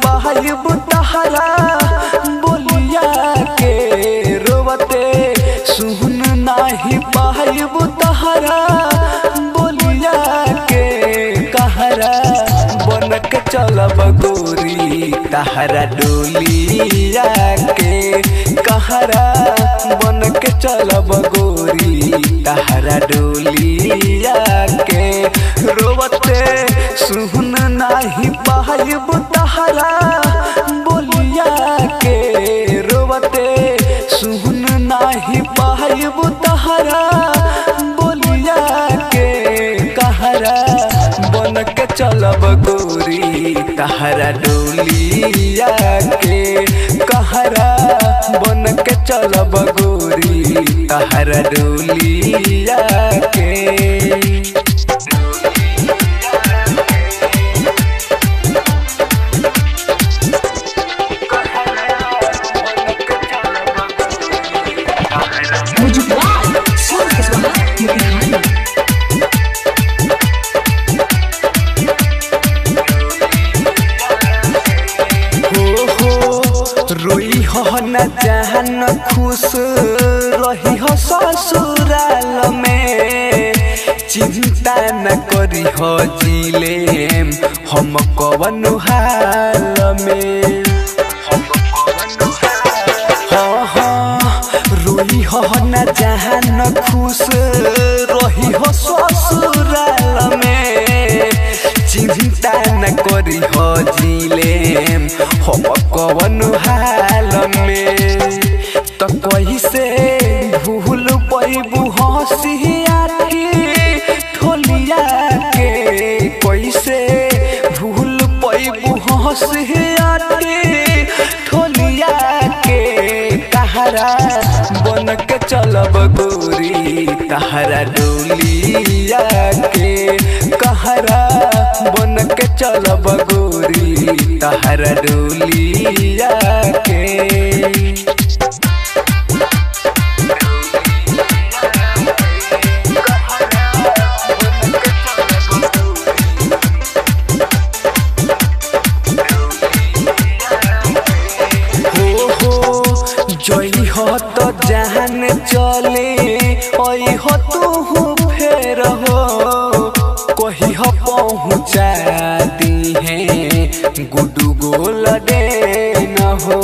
पाइब तहरा बोलिया के रोवते सुन नाही पाइब तहरा बोलिया के कहरा बन के चलब गोरी तहरा डोलिया के कहरा बन के चलब गोरी तहरा डोलिया के रोवते सुन नाही पाइब तहरा बोलिया के रोवते सुन नाही पाइब तहरा बोलिया के कहरा बन के चलब गोरी तहरा डोलिया के कहरा बन के चलब गोरी तहरा डोलिया के रोई हो न जहन खुश रही हो ससुराल में चिंता न करी हो जिले हम कवन हाल में रोई हो न जहन खुश रही हो ससुराल में चिंता न करी हो जिले हम कवन हाल में तो कैसे भूल पैबू हंसिया ठोलिया के कैसे भूल पैबू हंसिया ठोलिया के कहरा बन के चलब गोरी तहरा डोलिया के कहरा बन के चलब गोरी तहरा डोलिया के जई हो तो जहान चले ओई हो तू फेर हो कही हो पहुँचा दी है गुडू गोल दे न हो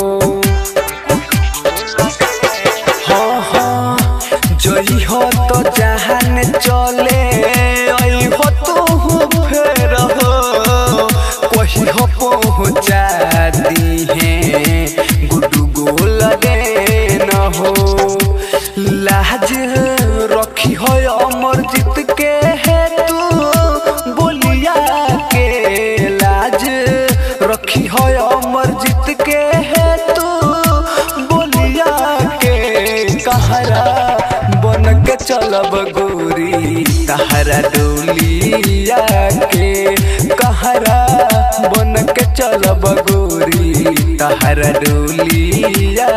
जई हो तो जहान चले ओई हो तू फेर हो कही हो पहुँचा दी है गुडू गोल दे हो लाज रखी हो अमरजीत के है तू बोलिया के लाज रखी हो अमरजीत के है तू बोलिया के कहरा बन के चलब गोरी तहरा डोलिया के कहरा बन के चलब गोरी तहरा डोलिया